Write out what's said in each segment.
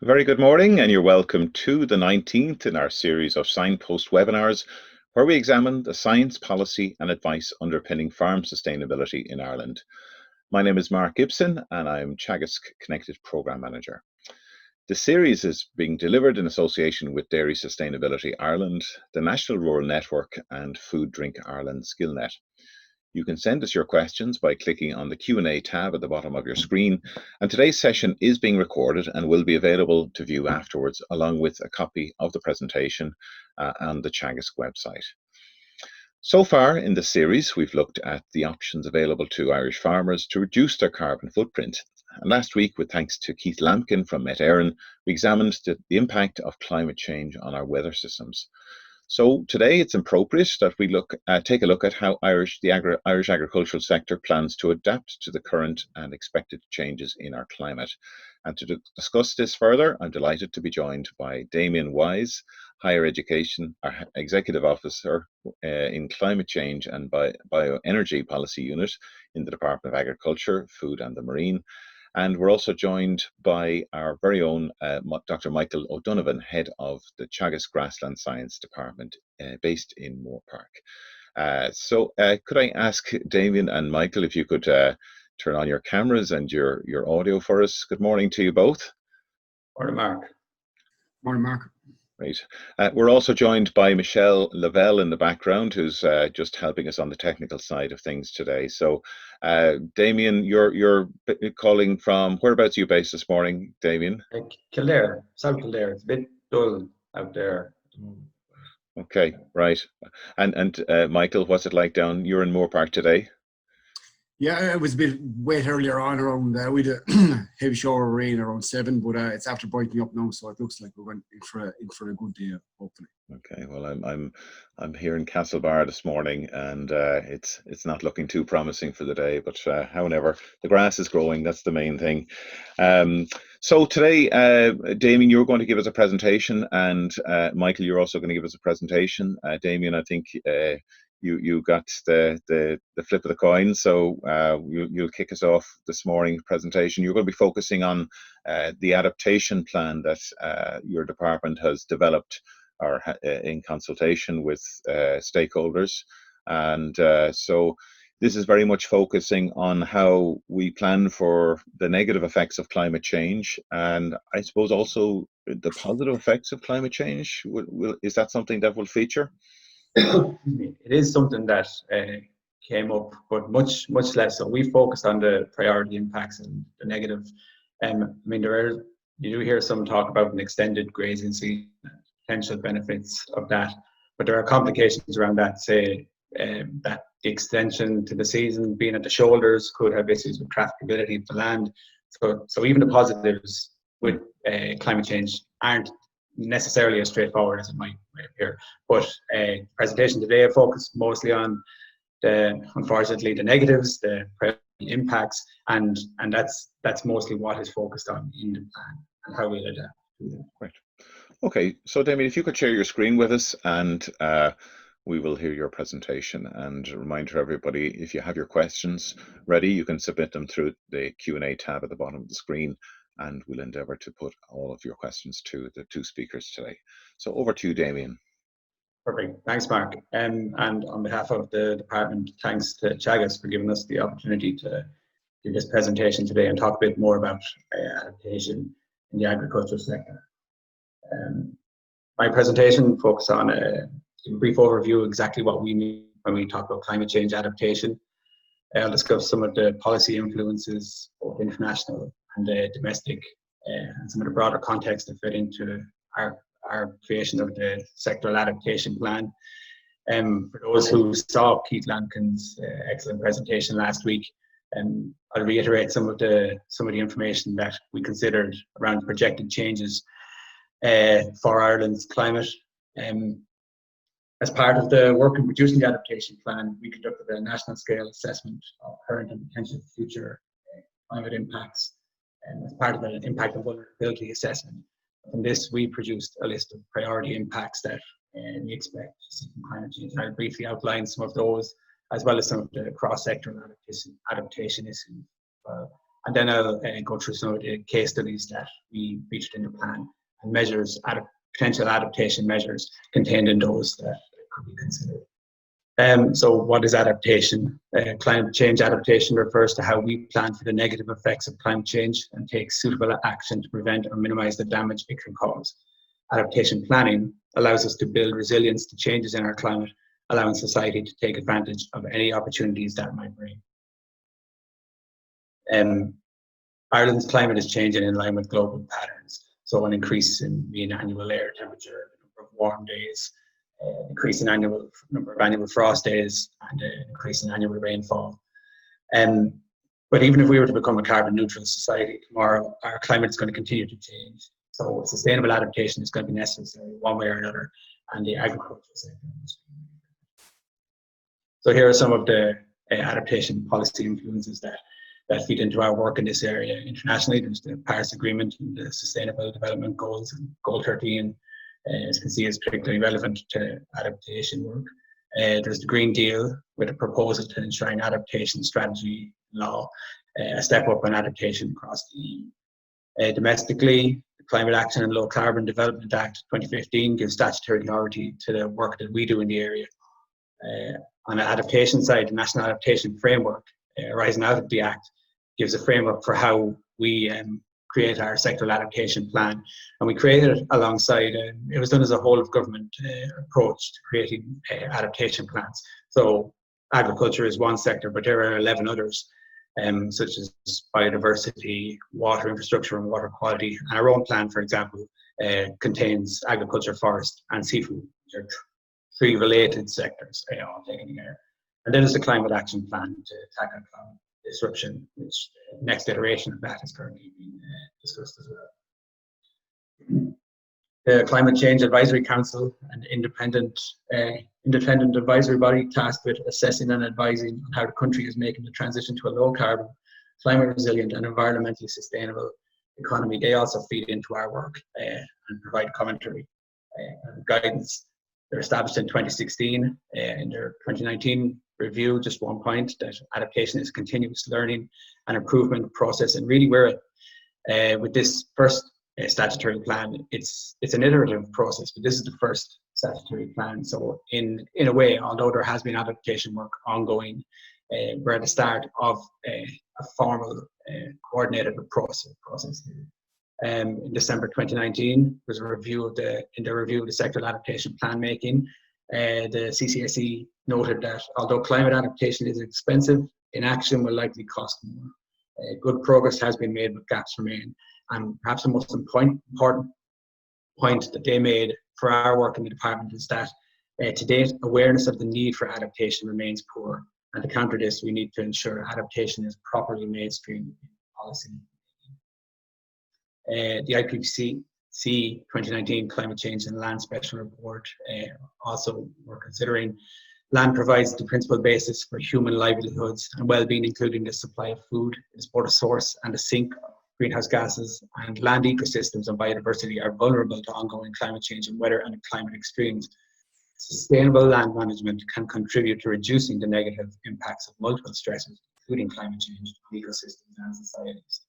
Very good morning, and you're welcome to the 19th in our series of Signpost webinars, where we examine the science, policy, and advice underpinning farm sustainability in Ireland. My name is Mark Gibson, and I'm Teagasc Connected Programme Manager. The series is being delivered in association with Dairy Sustainability Ireland, the National Rural Network, and Food Drink Ireland SkillNet. You can send us your questions by clicking on the Q&A tab at the bottom of your screen, and today's session is being recorded and will be available to view afterwards, along with a copy of the presentation on the Teagasc website. So far in this series, we've looked at the options available to Irish farmers to reduce their carbon footprint. And last week, with thanks to Keith Lampkin from Met Éireann, we examined the impact of climate change on our weather systems. So today it's appropriate that we take a look at how the Irish agricultural sector plans to adapt to the current and expected changes in our climate. And to discuss this further, I'm delighted to be joined by Damien Wyse, Higher Education Executive Officer in Climate Change and Bioenergy Policy Unit in the Department of Agriculture, Food and the Marine. And we're also joined by our very own Dr. Michael O'Donovan, head of the Teagasc Grassland Science Department based in Moore Park. So could I ask Damien and Michael if you could turn on your cameras and your audio for us? Good morning to you both. Morning, Mark. Morning, Mark. Great. We're also joined by Michelle Lavelle in the background, who's just helping us on the technical side of things today. So, Damien, you're calling from, whereabouts are you based this morning, Damien? Kildare, South Kildare. It's a bit dull out there. Okay, right. And Michael, what's it like down? You're in Moore Park today? Yeah, it was a bit wet earlier on around, we had a heavy shower of rain around 7, but it's after brightening up now, so it looks like we're going in for a good day, hopefully. Okay, well, I'm here in Castlebar this morning, and it's not looking too promising for the day. But however, the grass is growing. That's the main thing. So today, Damien, you're going to give us a presentation, and Michael, you're also going to give us a presentation. Damien, I think you got the flip of the coin, so you'll kick us off this morning's presentation. You're going to be focusing on the adaptation plan that your department has developed or in consultation with stakeholders. And so this is very much focusing on how we plan for the negative effects of climate change, and I suppose also the positive effects of climate change. Is that something that will feature? It is something that came up, but much less so. We focused on the priority impacts and the negative. I mean, you do hear some talk about an extended grazing season, potential benefits of that, but there are complications around that. Say that the extension to the season being at the shoulders could have issues with trafficability of the land. So even the positives with climate change aren't necessarily as straightforward as it might appear. But presentation today focused mostly on unfortunately the negatives, the impacts, and that's mostly what is focused on in the plan and how we'll adapt to them. Right. Okay, so Damien, if you could share your screen with us, and we will hear your presentation. And a reminder to everybody, if you have your questions ready, you can submit them through the Q&A tab at the bottom of the screen, and we'll endeavour to put all of your questions to the two speakers today. So over to you, Damien. Perfect. Thanks, Mark. And on behalf of the department, thanks to Teagasc for giving us the opportunity to do this presentation today and talk a bit more about adaptation in the agricultural sector. My presentation focuses on a brief overview of exactly what we mean when we talk about climate change adaptation. I'll discuss some of the policy influences, both international and domestic, and some of the broader context that fit into our creation of the sectoral adaptation plan. For those who saw Keith Lampkin's excellent presentation last week, I'll reiterate some of the information that we considered around projected changes for Ireland's climate. As part of the work in producing the adaptation plan, we conducted a national scale assessment of current and potential future climate impacts. And as part of an impact and vulnerability assessment, from this we produced a list of priority impacts that we expect to see from climate change. I'll briefly outline some of those, as well as some of the cross-sectoral adaptation issues. And then I'll go through some of the case studies that we featured in the plan and measures, potential adaptation measures contained in those that could be considered. So what is adaptation? Climate change adaptation refers to how we plan for the negative effects of climate change and take suitable action to prevent or minimize the damage it can cause. Adaptation planning allows us to build resilience to changes in our climate, allowing society to take advantage of any opportunities that might bring. Ireland's climate is changing in line with global patterns. So an increase in mean annual air temperature, the number of warm days, increase in number of annual frost days, and an increase in annual rainfall. But even if we were to become a carbon neutral society tomorrow, our climate is going to continue to change. So sustainable adaptation is going to be necessary one way or another, and the agricultural sector must be. So here are some of the adaptation policy influences that feed into our work in this area. Internationally, there's the Paris Agreement and the Sustainable Development Goals, and Goal 13, as you can see, is particularly relevant to adaptation work. There's the Green Deal with a proposal to enshrine adaptation strategy law, a step up in adaptation across the EU. Domestically, the Climate Action and Low Carbon Development Act 2015 gives statutory authority to the work that we do in the area. On the adaptation side, the National Adaptation Framework arising out of the Act gives a framework for how we create our sectoral adaptation plan. And we created it alongside, it was done as a whole of government approach to creating adaptation plans. So agriculture is one sector, but there are 11 others, such as biodiversity, water infrastructure and water quality. And our own plan, for example, contains agriculture, forest and seafood, which are three related sectors all taken together. And then there's the climate action plan to tackle climate disruption, which the next iteration of that is currently being discussed as well. The Climate Change Advisory Council, an independent advisory body tasked with assessing and advising on how the country is making the transition to a low carbon, climate resilient and environmentally sustainable economy. They also feed into our work and provide commentary and guidance. They're established in 2016. In their 2019 review, just one point, that adaptation is continuous learning and improvement process. And really we're with this first statutory plan, it's an iterative process, but this is the first statutory plan. So in a way, although there has been adaptation work ongoing, we're at the start of a formal coordinated process here. In December 2019, there's a review of the sectoral adaptation plan making. The CCSE noted that although climate adaptation is expensive, inaction will likely cost more. Good progress has been made, but gaps remain. And perhaps the most important point that they made for our work in the department is that to date, awareness of the need for adaptation remains poor. And to counter this, we need to ensure adaptation is properly mainstreamed in policy. The IPCC 2019 Climate Change and Land Special Report also we're considering. Land provides the principal basis for human livelihoods and well-being, including the supply of food. It's both a source and a sink of greenhouse gases, and land ecosystems and biodiversity are vulnerable to ongoing climate change and weather and climate extremes. Sustainable land management can contribute to reducing the negative impacts of multiple stresses, including climate change on ecosystems and societies.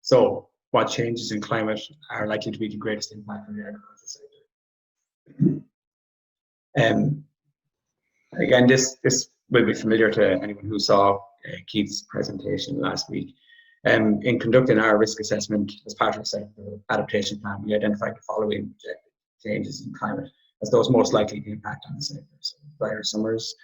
So, what changes in climate are likely to be the greatest impact on the agriculture sector? Again, this will be familiar to anyone who saw Keith's presentation last week. In conducting our risk assessment as part of the sector adaptation plan, we identified the following projected changes in climate as those most likely to impact on the sector. So, drier summers,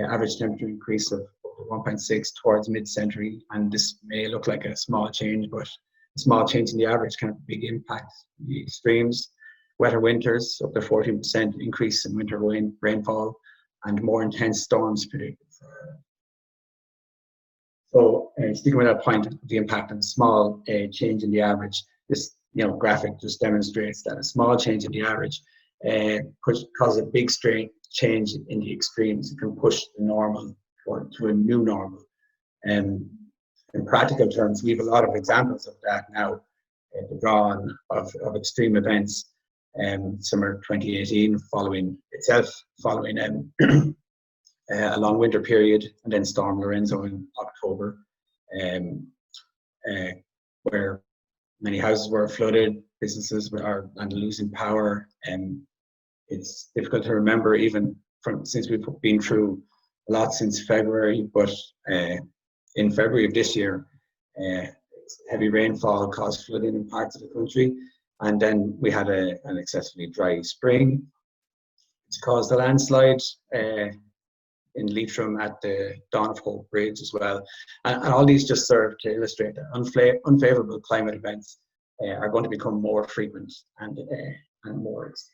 average temperature increase of 1.6 towards mid-century, and this may look like a small change, but a small change in the average can have a big impact. The extremes, wetter winters, up to 14% increase in winter rainfall, and more intense storms predicted. So, sticking with that point, the impact of a small change in the average, this graphic just demonstrates that a small change in the average causes a big change in the extremes. It can push the normal to a new normal. In practical terms, we have a lot of examples of that now to draw on of extreme events. Summer 2018 following a long winter period, and then Storm Lorenzo in October. where many houses were flooded, businesses are losing power, and it's difficult to remember even since we've been through a lot since February, but in February of this year, heavy rainfall caused flooding in parts of the country, and then we had an excessively dry spring, which caused a landslide in Leitrim at the Dawn of Hope Bridge as well. And all these just serve to illustrate that unfavourable climate events are going to become more frequent and more extreme.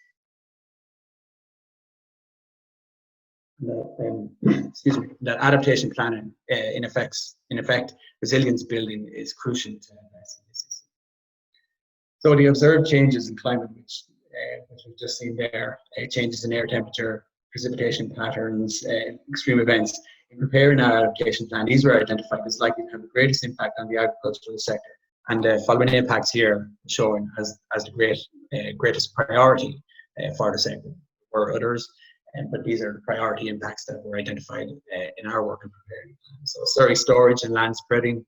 Excuse me, that adaptation planning, in effect, resilience building is crucial to addressing this. So the observed changes in climate, which we've just seen there, changes in air temperature, precipitation patterns, extreme events. In preparing our adaptation plan, these were identified as likely to have the greatest impact on the agricultural sector. And the following impacts here shown as the greatest priority for the sector. There were others, but these are the priority impacts that were identified in our work in preparing plans. So slurry storage and land spreading,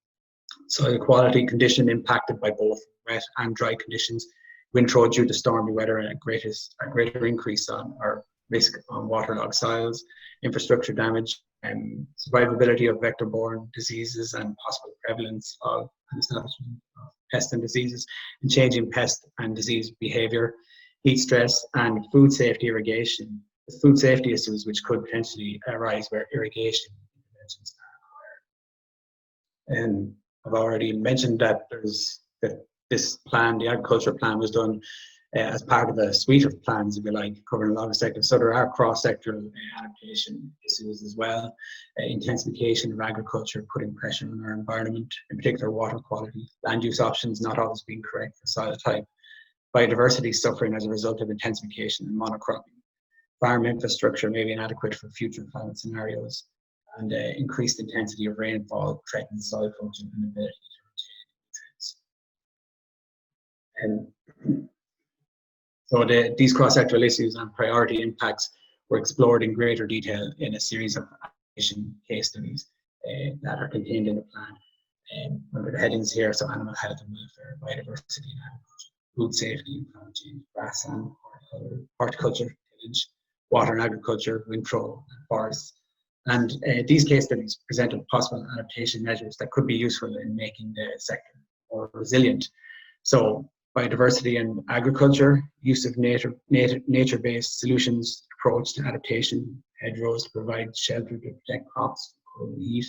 soil quality condition impacted by both wet and dry conditions, windrow due to stormy weather, and a greater increase on our risk on waterlogged soils, infrastructure damage, and survivability of vector-borne diseases and possible prevalence of and establishment of pests and diseases, and changing pest and disease behaviour, heat stress, and food safety irrigation. The food safety issues which could potentially arise where irrigation interventions are required. And I've already mentioned that this plan, the agriculture plan, was done as part of a suite of plans, if you like, covering a lot of sectors. So there are cross-sectoral adaptation issues as well. Intensification of agriculture, putting pressure on our environment, in particular water quality, land use options not always being correct for soil type, biodiversity suffering as a result of intensification and monocropping, farm infrastructure may be inadequate for future climate scenarios, and increased intensity of rainfall threatens soil function and ability to retain nutrients. So these cross-sectoral issues and priority impacts were explored in greater detail in a series of adaptation case studies that are contained in the plan. Under the headings here, so animal health and welfare, biodiversity and agriculture, food safety and climate change, grassland, horticulture, tillage, water and agriculture, windrow, and forests. And these case studies presented possible adaptation measures that could be useful in making the sector more resilient. So biodiversity and agriculture, use of nature-based solutions approach to adaptation, hedgerows to provide shelter to protect crops from cold and heat,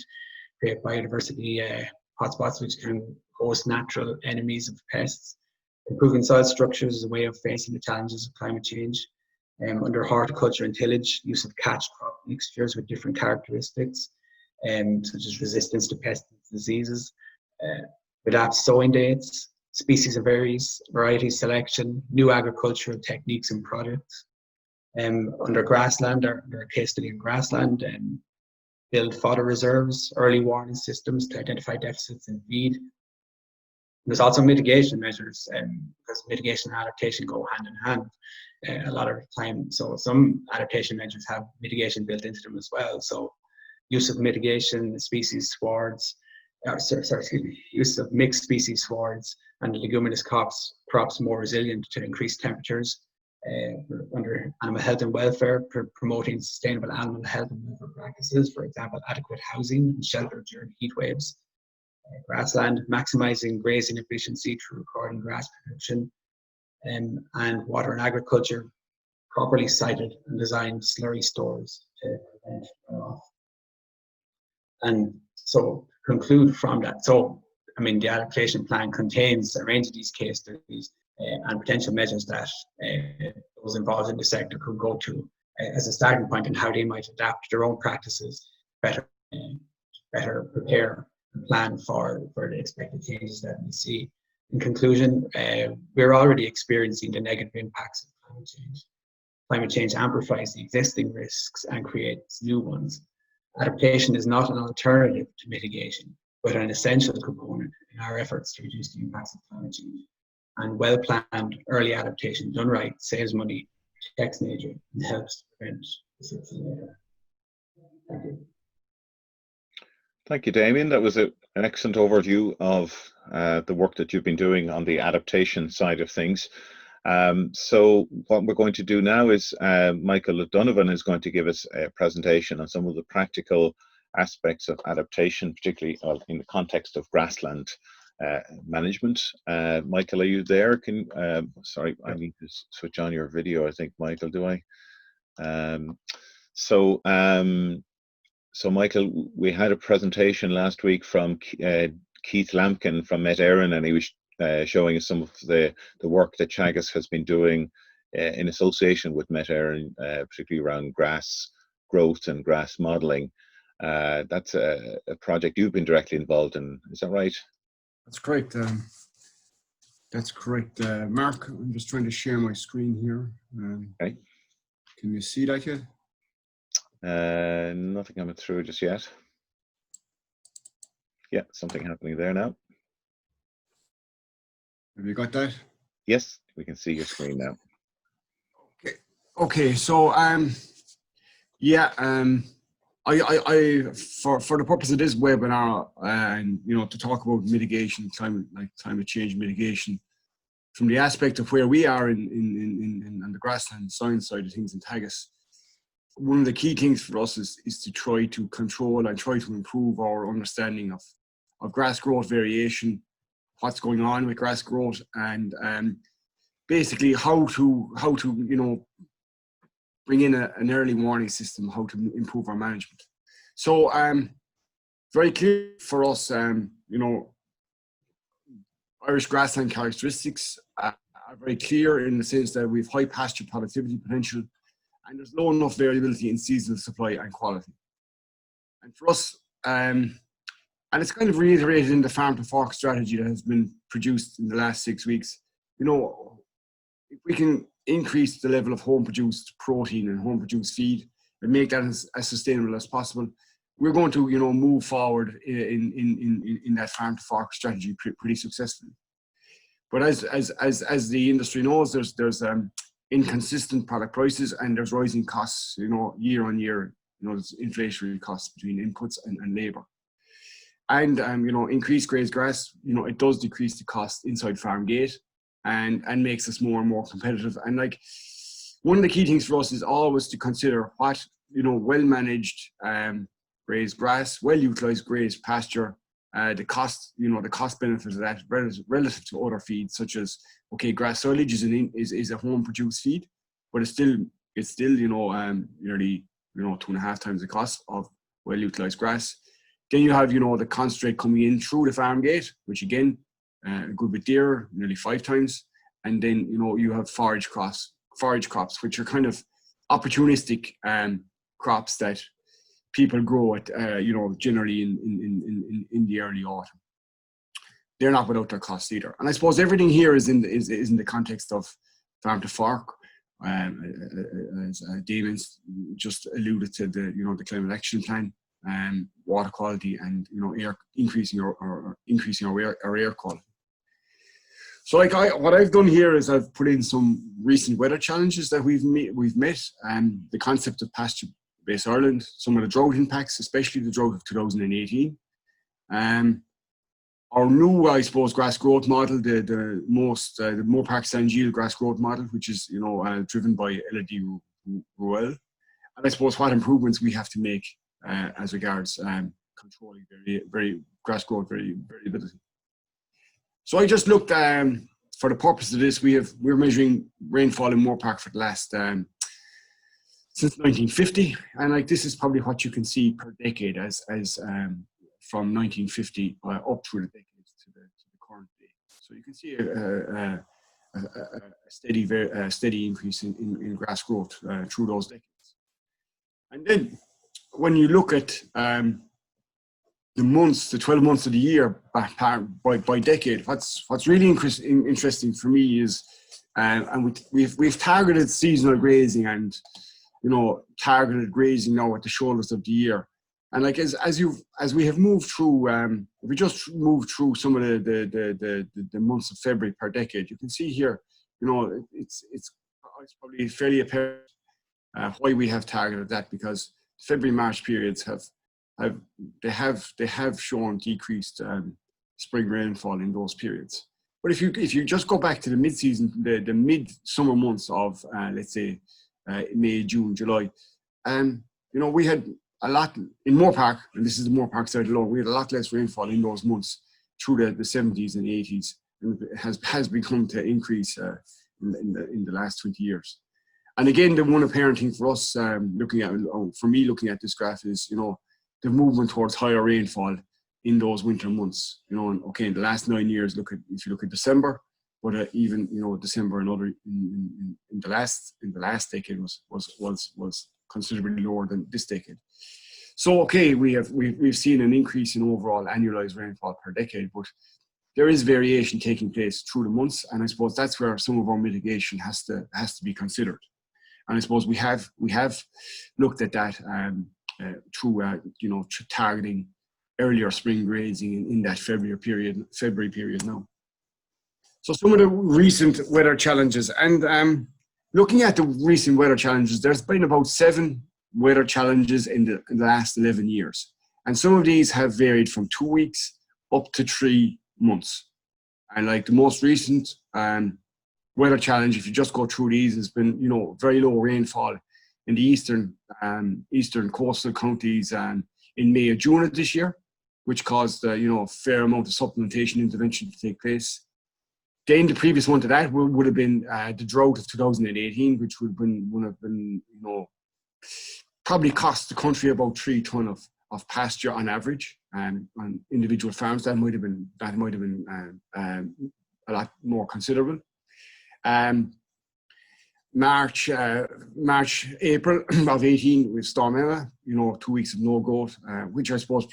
create biodiversity hotspots which can host natural enemies of pests, improving soil structures as a way of facing the challenges of climate change. Under horticulture and tillage, use of catch crop mixtures with different characteristics, such as resistance to pests and diseases, adapt sowing dates, species and variety selection, new agricultural techniques and products. Under grassland, or a case study in grassland, build fodder reserves, early warning systems to identify deficits in feed. There's also mitigation measures, because mitigation and adaptation go hand in hand a lot of the time. So some adaptation measures have mitigation built into them as well. So use of mitigation, species swards, use of mixed species swards and leguminous crops more resilient to increased temperatures. Under animal health and welfare, promoting sustainable animal health and welfare practices, for example, adequate housing and shelter during heat waves. Grassland, maximizing grazing efficiency through recording grass production, and water and agriculture, properly sited and designed slurry stores to prevent runoff. And so conclude from that. So, I mean, the adaptation plan contains a range of these case studies and potential measures that those involved in the sector could go to as a starting point in how they might adapt their own practices, better prepare and plan for the expected changes that we see. In conclusion, we're already experiencing the negative impacts of climate change. Climate change amplifies the existing risks and creates new ones. Adaptation is not an alternative to mitigation, but an essential component in our efforts to reduce the impacts of climate change. And well-planned early adaptation done right saves money, protects nature, and helps prevent disruption later. Thank you. Thank you, Damien. That was a an excellent overview of the work that you've been doing on the adaptation side of things. So what we're going to do now is Michael O'Donovan is going to give us a presentation on some of the practical aspects of adaptation, particularly in the context of grassland management. Michael, are you there? Sorry, I need to switch on your video, I think, Michael, do I? So Michael, we had a presentation last week from Keith Lampkin from Met Éireann, and he was showing us some of the work that Teagasc has been doing in association with Met Éireann, particularly around grass growth and grass modelling. That's a project you've been directly involved in, is that right? That's correct. That's correct, Mark. I'm just trying to share my screen here. Okay. Can you see that yet? Nothing coming through just yet. Yeah, something happening there now. Have you got that? Yes, we can see your screen now. Okay. Okay. So yeah. I for the purpose of this webinar, and to talk about mitigation, climate change mitigation, from the aspect of where we are in the grassland science side of things in Teagasc, one of the key things for us is to try to control and try to improve our understanding of grass growth variation, what's going on with grass growth, and basically how to bring in an early warning system, how to improve our management. So very clear for us, Irish grassland characteristics are very clear in the sense that we have high pasture productivity potential, and there's low enough variability in seasonal supply and quality. And for us, and it's kind of reiterated in the farm to fork strategy that has been produced in the last 6 weeks, if we can increase the level of home-produced protein and home-produced feed and make that as sustainable as possible, we're going to, move forward in that farm-to-fork strategy pretty successfully. But as the industry knows, there's inconsistent product prices and there's rising costs, year on year. There's inflationary costs between inputs and labour. And increased grazed grass, it does decrease the cost inside farm gate, and makes us more and more competitive. And one of the key things for us is always to consider what, well managed grazed grass, well utilized grazed pasture, the cost benefit of that relative to other feeds, such as, okay, grass silage is a home produced feed, but it's still nearly 2.5 times the cost of well utilized grass. Then you have the concentrate coming in through the farm gate, which again, a good bit dearer, nearly 5 times. And then you have forage crops, which are kind of opportunistic crops that people grow at generally in the early autumn. They're not without their costs either. And I suppose everything here is in the context of farm to fork. As Damien just alluded to, the climate action plan, water quality, and increasing our air quality. So what I've done here is I've put in some recent weather challenges that we've met, and the concept of pasture-based Ireland, some of the drought impacts, especially the drought of 2018. Our new, I suppose, grass growth model, the Moorpark San Gilles grass growth model, which is driven by LD Ruel, and I suppose what improvements we have to make as regards controlling very grass growth variability. So I just looked, for the purpose of this, we're measuring rainfall in Moorpark for the last since 1950, and this is probably what you can see per decade as from 1950 up through the decades to the current day. So you can see a steady increase in grass growth through those decades. And then when you look at the 12 months of the year by decade, what's really interesting for me is, and we've targeted seasonal grazing and targeted grazing now at the shoulders of the year. And as we have moved through, if we just move through some of the months of February per decade, you can see here, it's probably fairly apparent why we have targeted that, because February-March periods have they have shown decreased spring rainfall in those periods. But if you just go back to the mid-season, the mid-summer months of let's say May, June, July, we had a lot in Moore Park, and this is the Moore Park side alone. We had a lot less rainfall in those months through the 70s and 80s, and it has begun to increase in the last 20 years. And again, the one apparent thing for us looking at this graph is the movement towards higher rainfall in those winter months. And okay, in the last 9 years, if you look at December, but even December and other in the last decade was considerably lower than this decade. So okay, we've seen an increase in overall annualized rainfall per decade, but there is variation taking place through the months, and I suppose that's where some of our mitigation has to be considered. And I suppose we have looked at that through targeting earlier spring grazing in that February period now. So some of the recent weather challenges, and looking at the recent weather challenges, there's been about 7 weather challenges in the last 11 years. And some of these have varied from 2 weeks up to 3 months. And like the most recent weather challenge, if you just go through these, has been, very low rainfall in the eastern coastal counties in May or June of this year, which caused, a fair amount of supplementation intervention to take place. Then the previous one to that would have been the drought of 2018, which would have been, probably cost the country about 3 ton of pasture on average, on individual farms. That might have been a lot more considerable. March, April of 18 with Storm Emma, 2 weeks of no growth, which I suppose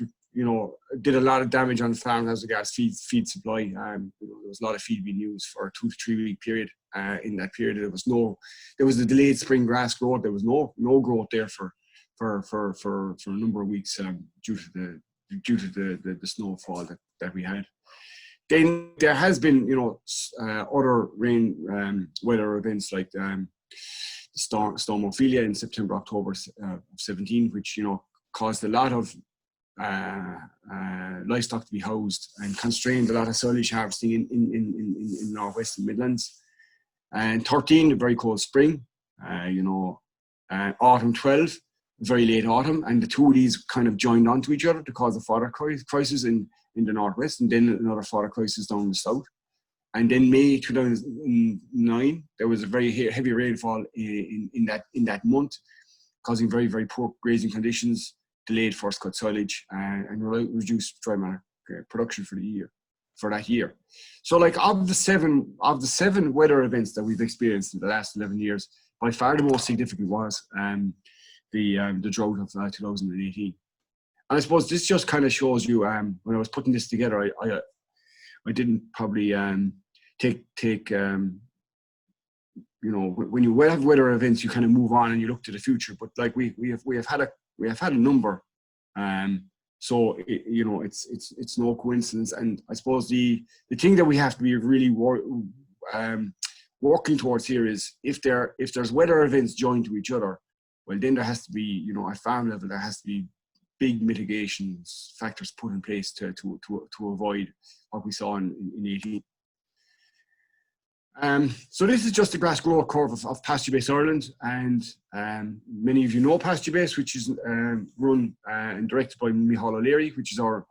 did a lot of damage on the farm as regards feed supply. There was a lot of feed being used for a 2 to 3 week period. In that period, there was a delayed spring grass growth. There was no growth there for a number of weeks due to the snowfall that we had. Then there has been other weather events like Storm Ophelia in September, October of 17, which caused a lot of livestock to be housed and constrained a lot of silage harvesting in northwestern Midlands. And 13, a very cold spring. Autumn 12, very late autumn, and the two of these kind of joined onto each other to cause a fodder crisis in the northwest, and then another fodder crisis down in the south. And then May 2009, there was a very heavy rainfall in that month, causing very, very poor grazing conditions, delayed first cut silage, and reduced dry matter production for that year. So, like of the seven weather events that we've experienced in the last 11 years, by far the most significant was the drought of 2018. And I suppose this just kind of shows you, when I was putting this together, I didn't probably take when you have weather events, you kind of move on and you look to the future. But like we have had a number, so it's no coincidence. And I suppose the thing that we have to be really working towards here is if there's weather events joined to each other, well then there has to be, at farm level, there has to be big mitigation factors put in place to avoid what we saw in 18. So this is just a grass growth curve of Pasture Base Ireland, and many of you know Pasture Base, which is run and directed by Micheál O'Leary, which is our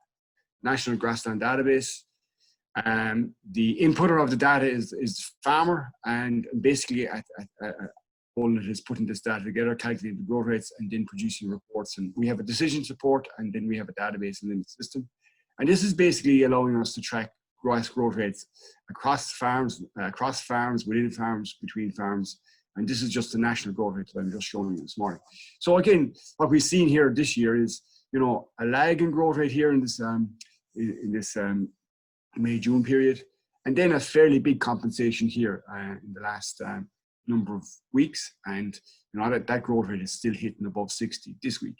national grassland database. The inputter of the data is the farmer, and basically all it is putting this data together, calculating the growth rates, and then producing reports. And we have a decision support, and then we have a database and limit system. And this is basically allowing us to track grass growth rates across farms, within farms, between farms. And this is just the national growth rate that I'm just showing you this morning. So again, what we've seen here this year is, a lag in growth rate here in this May-June period, and then a fairly big compensation here in the last number of weeks, and that growth rate is still hitting above 60 this week.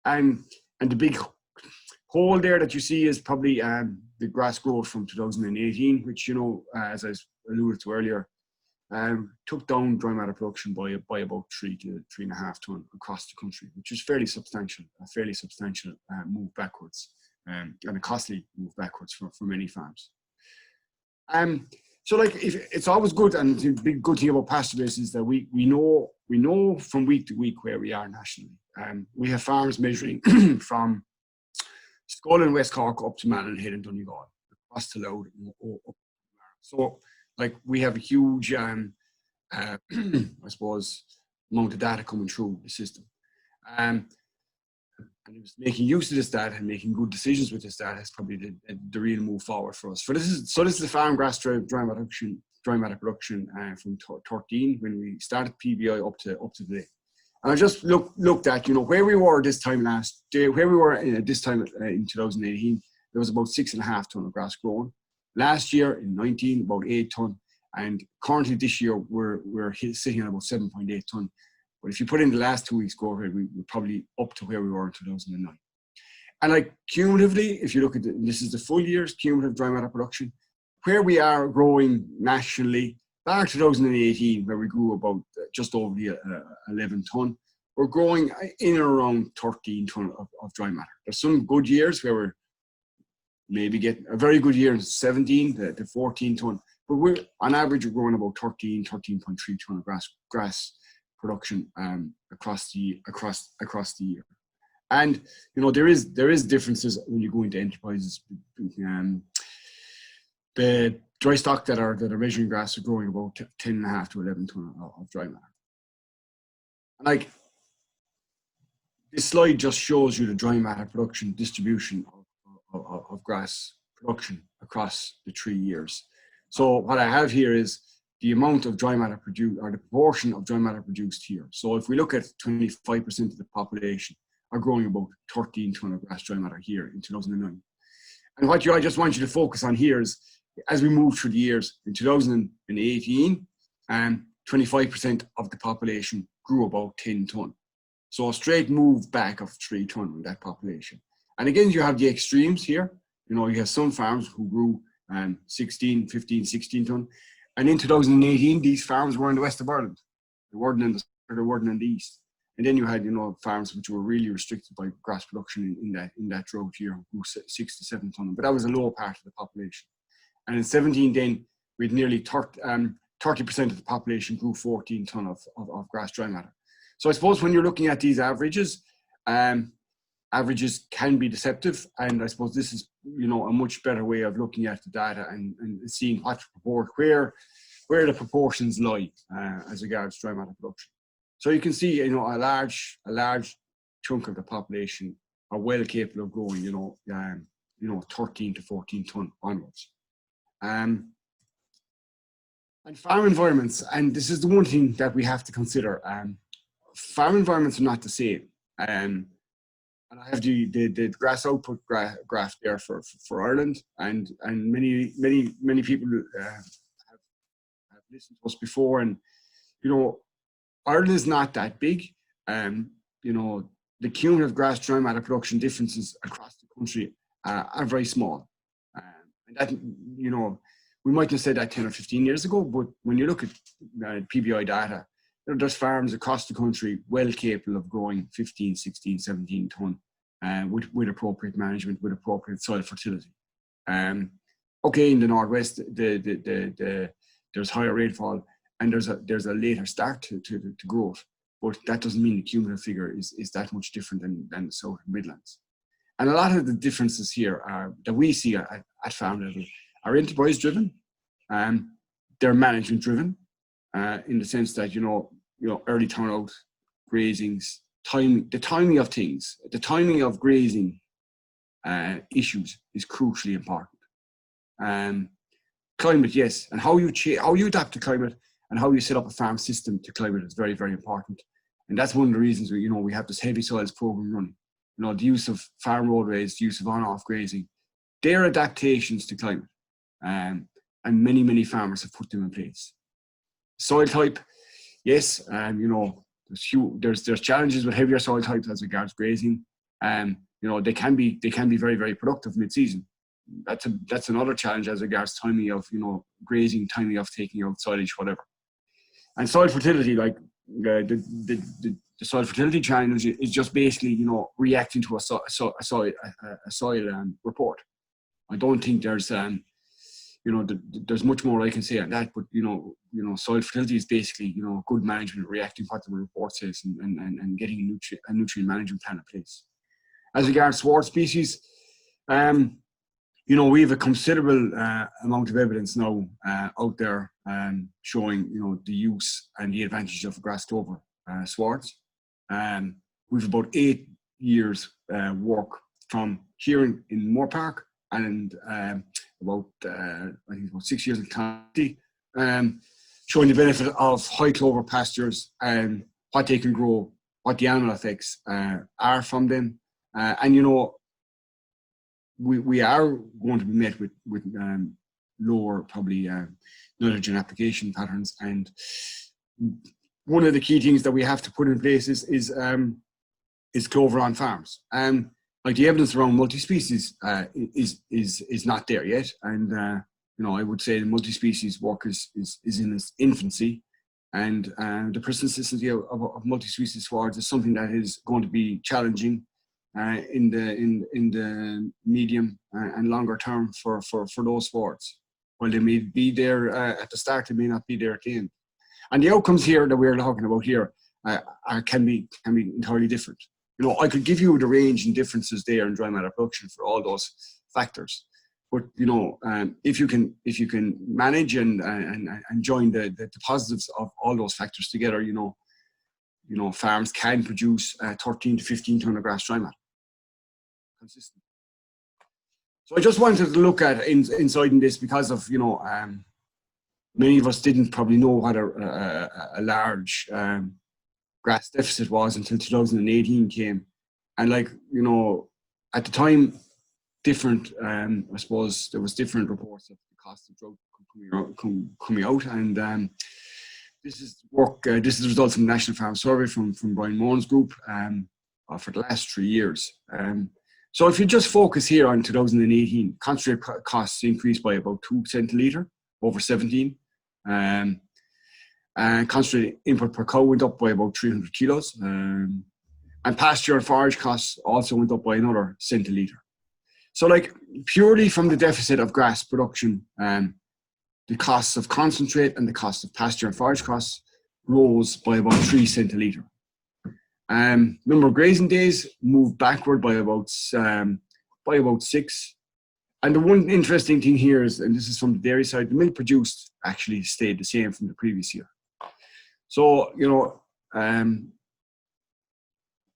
And the big hole there that you see is probably the grass growth from 2018, which, as I alluded to earlier, took down dry matter production by about 3 to 3.5 tonne across the country, which is a fairly substantial move backwards, and a costly move backwards for many farms. So like, it's always good, and the big good thing about pasture base is that we know from week to week where we are nationally. We have farms measuring from Skull in West Cork up to Mallinhead and Donegal, across to Louth. So like, we have a huge, I suppose, amount of data coming through the system. And it was making use of this data and making good decisions with this data is probably the real move forward for us. This is the farm grass dry matter production from 13 when we started PBI up to today. And I just looked at, where we were this time last year, where we were this time in 2018, there was about 6.5 tonne of grass grown. Last year in 19, about 8 tonne. And currently this year, we're sitting at about 7.8 tonne. But if you put in the last 2 weeks go ahead, we're probably up to where we were in 2009. And like, cumulatively, if you look at this is the full year's cumulative dry matter production, where we are growing nationally, back 2018, where we grew about just over the 11 tonne, we're growing in and around 13 tonne of dry matter. There's some good years where we're maybe getting a very good year in 17 to 14 tonne, but we're on average we're growing about 13.3 tonne of grass production across the year. And there is differences when you go into enterprises. The dry stock that are measuring grass are growing about 10.5 to 11 tonne of dry matter. And like, this slide just shows you the dry matter production distribution of grass production across the 3 years. So what I have here is the amount of dry matter produced, or the proportion of dry matter produced here. So if we look at 25% of the population are growing about 13 tonne of grass dry matter here in 2009. And what I just want you to focus on here is, as we move through the years, in 2018, 25% of the population grew about 10 tonne. So a straight move back of 3 tonne in that population. And again, you have the extremes here. You have some farms who grew 16, 15, 16 tonne. And in 2018, these farms were in the west of Ireland. They weren't in the east. And then you had, farms which were really restricted by grass production in that drought year, grew 6 to 7 tonne. But that was a lower part of the population. And in 17, then we had nearly 30% of the population grew 14 tonne of grass dry matter. So I suppose when you're looking at these averages, averages can be deceptive, and I suppose this is a much better way of looking at the data and seeing where the proportions lie as regards dry matter production. So you can see a large chunk of the population are well capable of growing 13 to 14 tonne onwards. And farm environments, and this is the one thing that we have to consider. Farm environments are not the same. And I have the grass output graph there for Ireland, and many people have listened to us before, and Ireland is not that big. The cumulative grass dry matter production differences across the country are very small, and that we might have said that 10 or 15 years ago, but when you look at PBI data, there's farms across the country well capable of growing 15, 16, 17 tonne with appropriate management, with appropriate soil fertility. Okay, in the northwest, there's higher rainfall and there's a later start to growth, but that doesn't mean the cumulative figure is that much different than the Southern Midlands. And a lot of the differences here that we see at farm level are enterprise driven, they're management driven, in the sense that early turnout, grazings, the timing of things, the timing of grazing issues is crucially important. Climate, yes, and how you adapt to climate and how you set up a farm system to climate is very, very important. And that's one of the reasons we have this heavy soils program running. The use of farm roadways, the use of on-off grazing, they're adaptations to climate, and many farmers have put them in place. Soil type, yes, there's challenges with heavier soil types as regards grazing. They can be very, very productive mid-season. That's another challenge as regards timing of grazing, timing of taking out silage, whatever. And soil fertility, like the soil fertility challenge is just basically, you know, reacting to a soil report. I don't think there's you know, there's much more I can say on that, but you know, soil fertility is basically, you know, good management, reacting what the report says, and getting a nutrient management plan in place. As regards sward species, you know, we have a considerable amount of evidence now out there showing, you know, the use and the advantage of grass clover swards. We've about 8 years work from here in Moore Park, and about I think about 6 years in County, showing the benefit of high clover pastures and what they can grow, what the animal effects are from them, and you know, we are going to be met with lower probably nitrogen application patterns, and one of the key things that we have to put in place is clover on farms. Like the evidence around multi-species is not there yet, and you know, I would say the multi-species work is in its infancy, and the persistency of multi-species swards is something that is going to be challenging in the medium and longer term for those swards. While they may be there at the start, they may not be there at the end. And the outcomes here that we're talking about here can be entirely different. You know, I could give you the range and differences there in dry matter production for all those factors, but you know, if you can manage and join the positives of all those factors together, you know, farms can produce 13 to 15 ton of grass dry matter consistent. So I just wanted to look at inside in this because of, you know, many of us didn't probably know what a large grass deficit was until 2018 came, and like, you know, at the time, different I suppose there was different reports of the cost of drought coming out, and this is work. This is results from the National Farm Survey from Brian Moan's group for the last 3 years. So if you just focus here on 2018, concentrate costs increased by about 2 cents a litre over 17. And concentrate input per cow went up by about 300 kilos. And pasture and forage costs also went up by another cent a litre. So like purely from the deficit of grass production, the costs of concentrate and the cost of pasture and forage costs rose by about 3 cents a litre. Number of grazing days moved backward by about 6. And the one interesting thing here is, and this is from the dairy side, the milk produced actually stayed the same from the previous year. So, you know,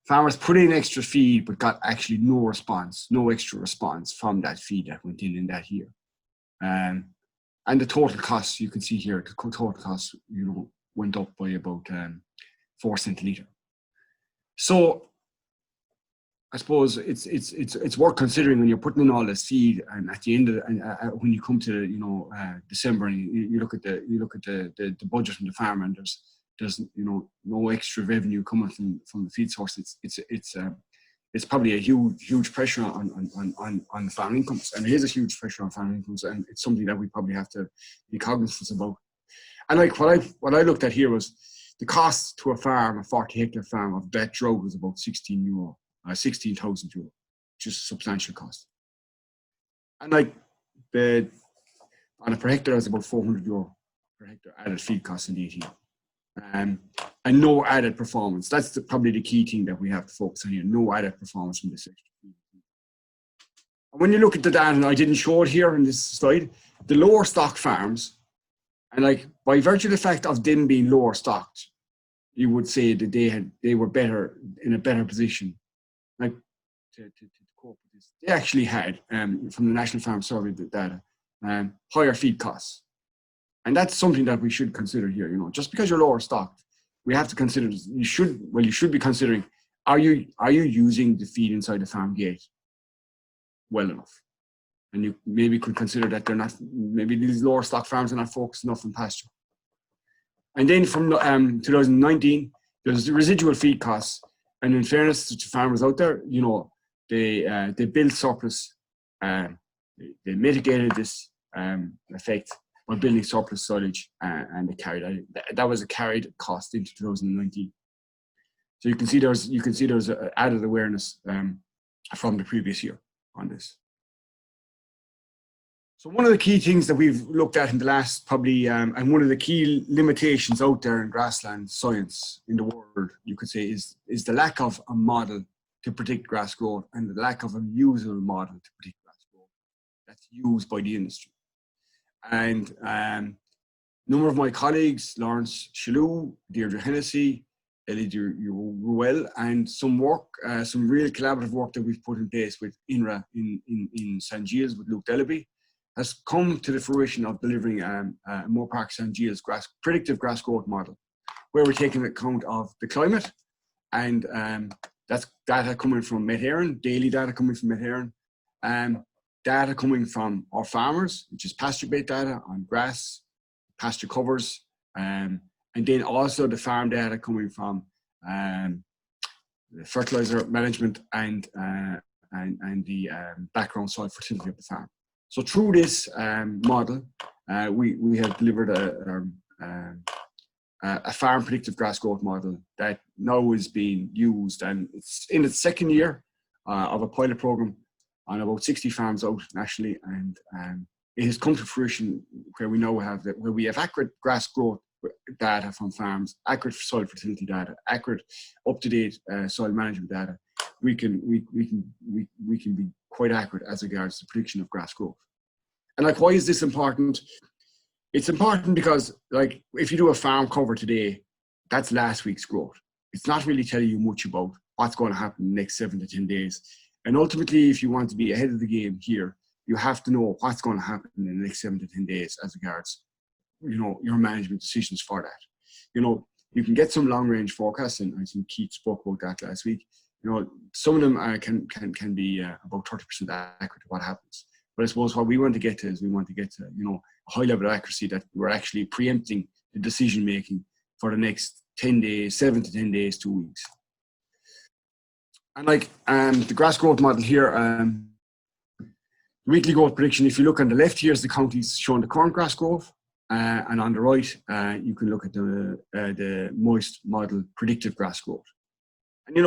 farmers put in extra feed but got actually no extra response from that feed that went in that year. And the total costs, you can see here, the total costs, you know, went up by about 4 cents a litre. So I suppose it's worth considering when you're putting in all this feed, and at the end of when you come to, you know, December, and you look at the budget from the farmer, and there's you know, no extra revenue coming from the feed source. It's probably a huge pressure on farm incomes, and it is a huge pressure on farm incomes, and it's something that we probably have to be cognizant about. And like what I looked at here was the cost to a 40-hectare farm of that drought was about 16,000 euro, which is a substantial cost. And like on a per hectare, it's about 400 euro per hectare added feed cost in the 18. And no added performance. That's probably the key thing that we have to focus on here. No added performance from this extra feed. And when you look at the data, and I didn't show it here in this slide, the lower stock farms, and like by virtue of the fact of them being lower stocked, you would say that they were in a better position, like to cope with this. They actually had from the National Farm Survey data higher feed costs, and that's something that we should consider here. You know, just because you're lower stocked, we have to consider. You should be considering: are you using the feed inside the farm gate well enough? And you maybe could consider that they're not. Maybe these lower stock farms are not focused enough on pasture. And then from 2019, there's the residual feed costs. And in fairness to farmers out there, you know, they built surplus, they mitigated this effect, by building surplus silage, and that was a carried cost into 2019. So you can see there's added awareness from the previous year on this. So one of the key things that we've looked at in the last probably, and one of the key limitations out there in grassland science in the world, you could say, is the lack of a model to predict grass growth and the lack of a usable model to predict grass growth that's used by the industry. And a number of my colleagues, Lawrence Shalhoub, Deirdre Hennessy, Ellie Ruel, and some real collaborative work that we've put in place with INRA in St. Giles with Luke Dellaby, has come to the fruition of delivering Moore Park St. Giles predictive grass growth model, where we're taking account of the climate, and that's data coming from Met Éireann, daily data coming from Met Éireann, data coming from our farmers, which is pasture-based data on grass, pasture covers, and then also the farm data coming from the fertilizer management and the background soil fertility of the farm. So through this model, we have delivered a farm predictive grass growth model that now is being used, and it's in its second year of a pilot program on about 60 farms out nationally, and it has come to fruition where we have accurate grass growth data from farms, accurate soil fertility data, accurate up-to-date soil management data. We can be quite accurate as regards the prediction of grass growth. And like, why is this important? It's important because, like, if you do a farm cover today, that's last week's growth. It's not really telling you much about what's going to happen in the next 7 to 10 days. And ultimately, if you want to be ahead of the game here, you have to know what's going to happen in the next 7 to 10 days as regards, your management decisions for that. You can get some long-range forecasts, and I think Keith spoke about that last week. Some of them can be about 30% accurate to what happens. But I suppose what we want to get to is a high level of accuracy that we're actually preempting the decision making for the next 10 days, 7 to 10 days, 2 weeks. And like the grass growth model here, weekly growth prediction, if you look on the left here is the counties showing the current grass growth, and on the right you can look at the moist model predictive grass growth. And in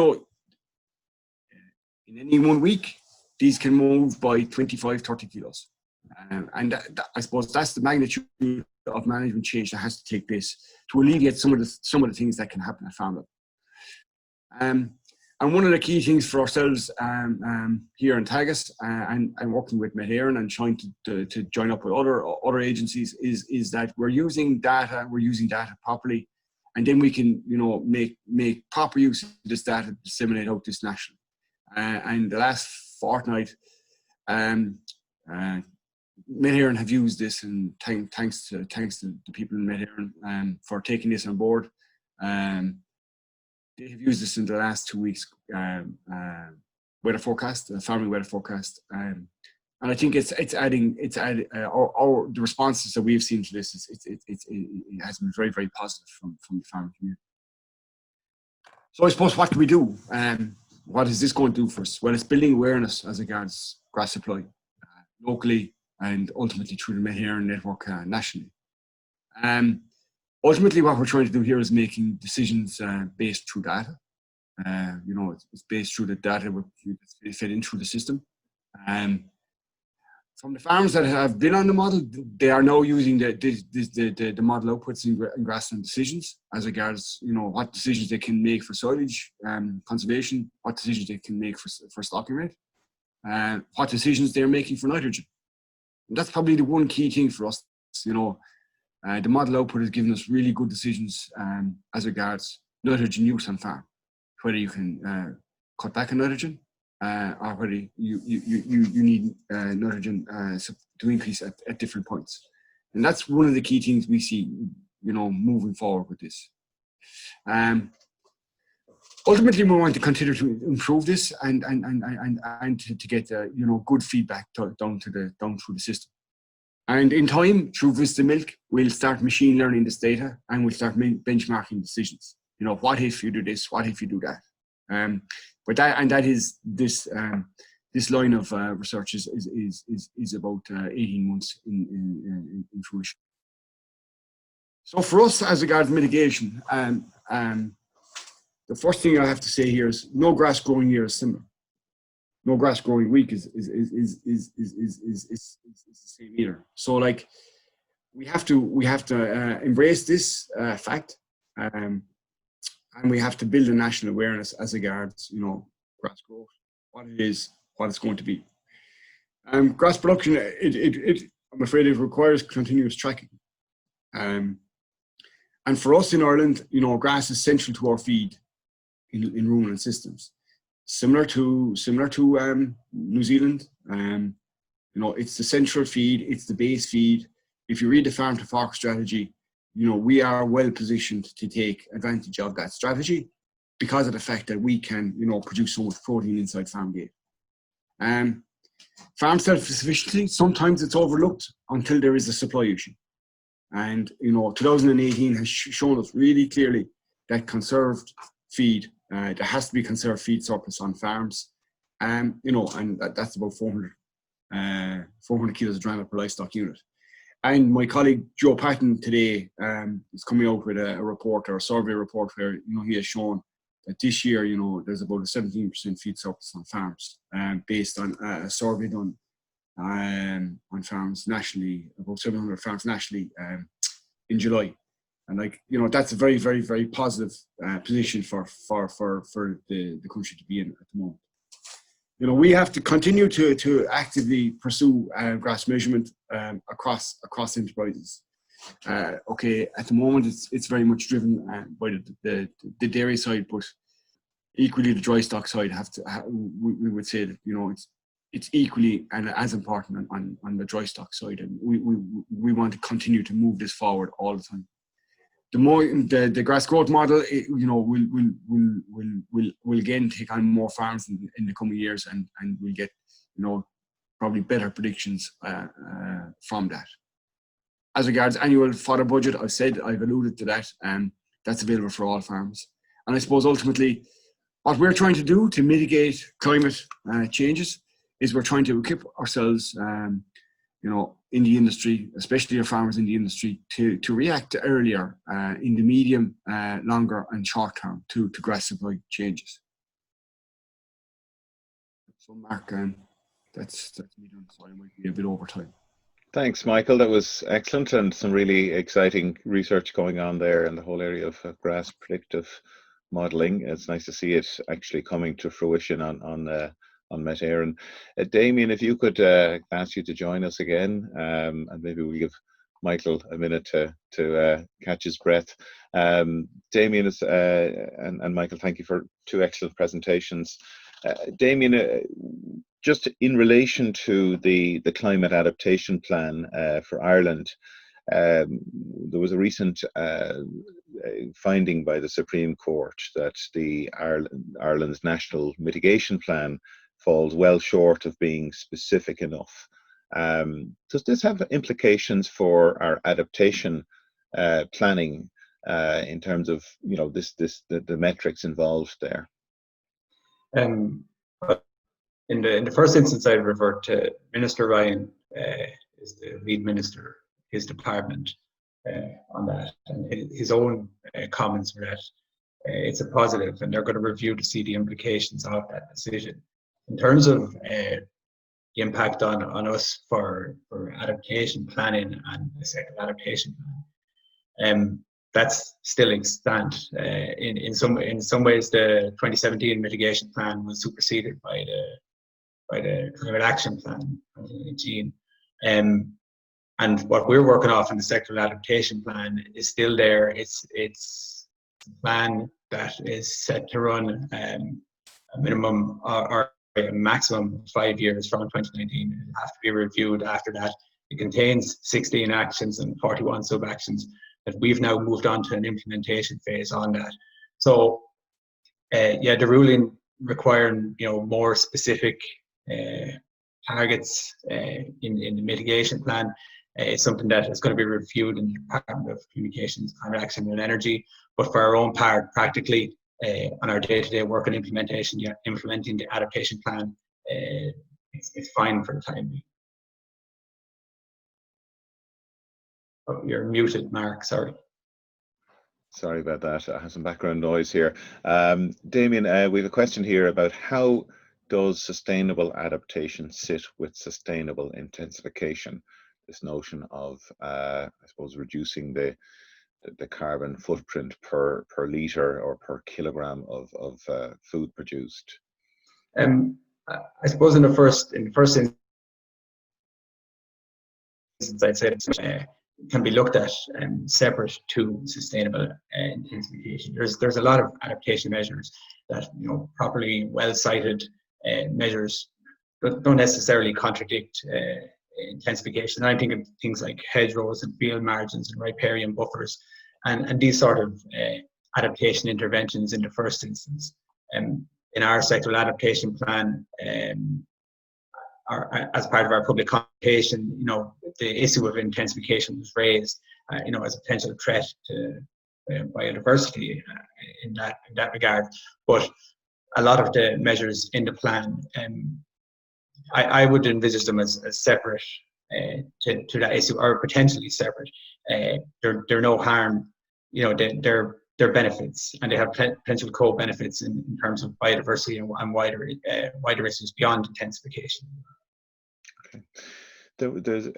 any 1 week, these can move by 25, 30 kilos. And I suppose that's the magnitude of management change that has to take place to alleviate some of the things that can happen at farm level. And one of the key things for ourselves here in Teagasc and working with Met Éireann and trying to join up with other agencies is that we're using data properly, and then we can make proper use of this data to disseminate out this nationally. And the last fortnight, Met Éireann have used this, and thanks to the people in Met Éireann for taking this on board. They have used this in the last 2 weeks weather forecast, farming weather forecast, and I think it's adding the responses that we've seen to this it has been very, very positive from the farming community. So I suppose, what do we do? What is this going to do for us? Well, it's building awareness as regards grass supply locally and ultimately through the Met Éireann network nationally. Ultimately, what we're trying to do here is making decisions based through data. It's based through the data that's fed in through the system. From the farms that have been on the model, they are now using the model outputs in grassland decisions as regards, what decisions they can make for silage conservation, what decisions they can make for stocking rate, what decisions they're making for nitrogen. And that's probably the one key thing for us. The model output has given us really good decisions as regards nitrogen use on farm, whether you can cut back on nitrogen or whether you need nitrogen to increase at different points. And that's one of the key things we see, moving forward with this. Ultimately, we want to continue to improve this and to get good feedback down through the system. And in time, through Vista Milk, we'll start machine learning this data, and we'll start benchmarking decisions. What if you do this? What if you do that? But that is this line of research is about 18 months in fruition. So for us, as regards mitigation, the first thing I have to say here is no grass growing year is similar. No grass growing week is the same either. So like we have to embrace this fact, and we have to build a national awareness as regards, you know, grass growth, what it is, what it's going to be. Grass production, I'm afraid it requires continuous tracking. And for us in Ireland, you know, grass is central to our feed in ruminant systems. Similar to New Zealand, you know, it's the central feed, it's the base feed. If you read the farm to fork strategy, you know, we are well positioned to take advantage of that strategy because of the fact that we can, you know, produce so much protein inside farm gate. Farm self-sufficiency, sometimes it's overlooked until there is a supply issue. And, you know, 2018 has shown us really clearly that conserved feed, there has to be conserved feed surplus on farms. You know, and that's about 400 kilos of dry per livestock unit. And my colleague Joe Patton today is coming out with a report, or a survey report, where, you know, he has shown that this year, you know, there's about a 17% feed surplus on farms, based on a survey done on farms nationally, about 700 farms nationally, in July. And, like, you know, that's a very, very, very positive position for the country to be in at the moment. You know, we have to continue to actively pursue grass measurement across enterprises. Okay, at the moment it's very much driven by the dairy side, but equally the dry stock side we would say that, you know, it's equally and as important on the dry stock side, and we want to continue to move this forward all the time. The more the grass growth model, you know, will again take on more farms in the coming years, and we'll get, you know, probably better predictions from that. As regards annual fodder budget, I've alluded to that, and that's available for all farms. And I suppose ultimately, what we're trying to do to mitigate climate changes is we're trying to equip ourselves, you know, in the industry, especially our farmers in the industry, to react earlier in the medium, longer and short term to grass supply changes. So Mark, that's me done. So I might be a bit over time. Thanks, Michael. That was excellent, and some really exciting research going on there in the whole area of grass predictive modelling. It's nice to see it actually coming to fruition on Met Éireann. Damien, if you could ask you to join us again, and maybe we'll give Michael a minute to catch his breath. Damien and Michael, thank you for two excellent presentations. Damien, just in relation to the climate adaptation plan for Ireland, there was a recent finding by the Supreme Court that Ireland's national mitigation plan falls well short of being specific enough. Does this have implications for our adaptation planning in terms of, you know, the metrics involved there? In the first instance, I'd revert to Minister Ryan, is the lead minister, his department, on that, and his own comments were that it's a positive, and they're going to review to see the implications of that decision. In terms of the impact on us for adaptation planning and the second adaptation plan, that's still extant. In some ways, the 2017 mitigation plan was superseded by the climate action plan 2018. And what we're working off in the sectoral adaptation plan is still there. It's a plan that is set to run a minimum or a maximum of 5 years from 2019. It will have to be reviewed after that. It contains 16 actions and 41 sub-actions that we've now moved on to an implementation phase on that. So, yeah, the ruling requiring, you know, more specific targets in the mitigation plan is something that is going to be reviewed in the Department of Communications, Climate Action and Energy. But for our own part, practically, on our day-to-day work and implementing the adaptation plan, it's fine for the time being. Oh, you're muted, Mark, sorry. Sorry about that. I have some background noise here. Damien, we have a question here about how does sustainable adaptation sit with sustainable intensification? This notion of, I suppose, reducing the carbon footprint per litre or per kilogram of food produced. I suppose in the first instance, I'd say it can be looked at separate to sustainable intensification. There's a lot of adaptation measures that, properly well cited measures don't necessarily contradict intensification. I'm thinking of things like hedgerows and field margins and riparian buffers, and these sort of adaptation interventions in the first instance. In our sectoral adaptation plan, as part of our public consultation, the issue of intensification was raised, as a potential threat to biodiversity in that regard. But a lot of the measures in the plan, I would envisage them as separate to that issue, or potentially separate. They're no harm, they're benefits, and they have potential co-benefits in terms of biodiversity and wider issues beyond intensification. Okay. There's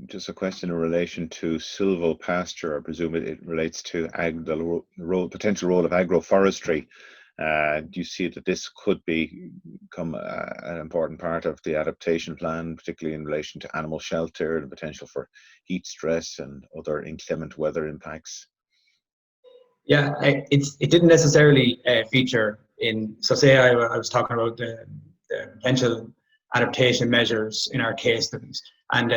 just a question in relation to silvopasture. I presume it relates to the potential role of agroforestry. Do you see that this could become an important part of the adaptation plan, particularly in relation to animal shelter and potential for heat stress and other inclement weather impacts? Yeah, it didn't necessarily feature in. So say I was talking about the potential adaptation measures in our case studies, and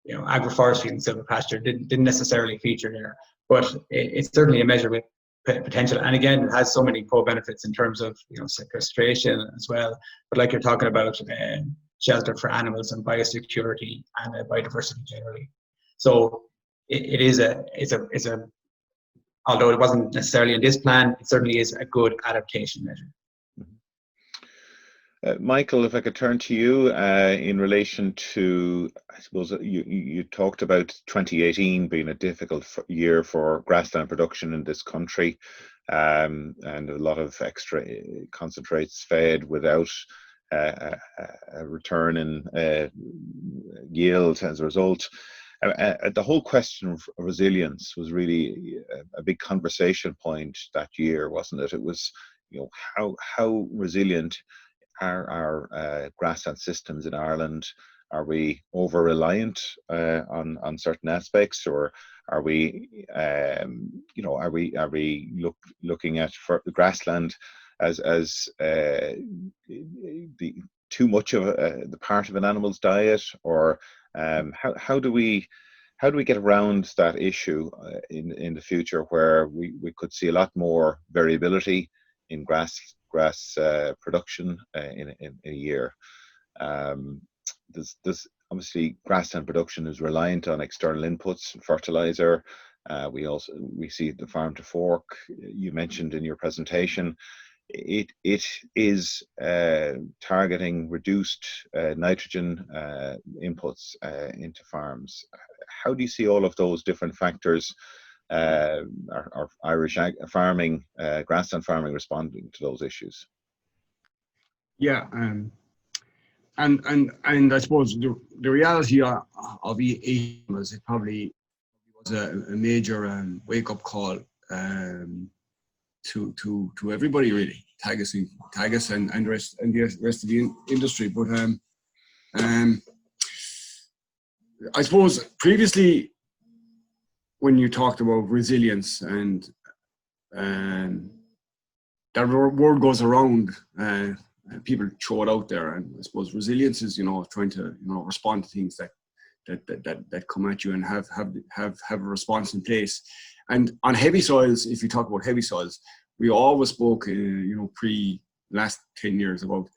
agroforestry and silvopasture didn't necessarily feature there, but it's certainly a measure with potential, and again, it has so many co-benefits in terms of sequestration as well. But like you're talking about, shelter for animals and biosecurity and biodiversity generally. So it's a although it wasn't necessarily in this plan, it certainly is a good adaptation measure. Michael, if I could turn to you in relation to, I suppose you talked about 2018 being a difficult year for grassland production in this country, and a lot of extra concentrates fed without a return in yield as a result. The whole question of resilience was really a big conversation point that year, wasn't it? It was, how resilient are our grassland systems in Ireland? Are we over reliant on certain aspects, or are we, looking at the grassland as the too much of the part of an animal's diet, or how do we get around that issue in the future, where we could see a lot more variability in grass production in a year? There's obviously grassland production is reliant on external inputs, fertilizer. We see the farm to fork you mentioned in your presentation. It is targeting reduced nitrogen inputs into farms. How do you see all of those different factors, our Irish farming, grassland farming, responding to those issues? Yeah, and I suppose the reality of E8 was, it probably was a major wake-up call to everybody, really, Teagasc and the rest of the industry. But I suppose previously, when you talked about resilience, and that word goes around, people throw it out there, and I suppose resilience is, trying to respond to things that come at you and have a response in place. And on heavy soils, if you talk about heavy soils, we always spoke, pre last 10 years about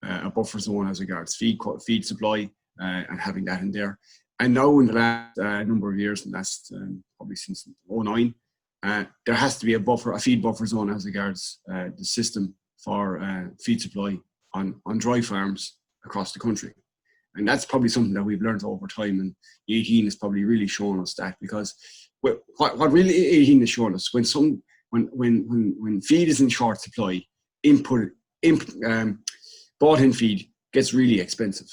a buffer zone as regards feed supply, and having that in there. And now in the last number of years, probably since 2009, there has to be a feed buffer zone as regards the system for feed supply on dry farms across the country. And that's probably something that we've learned over time, and 18 has probably really shown us that, because what really 18 has shown us, when feed is in short supply, bought in feed gets really expensive.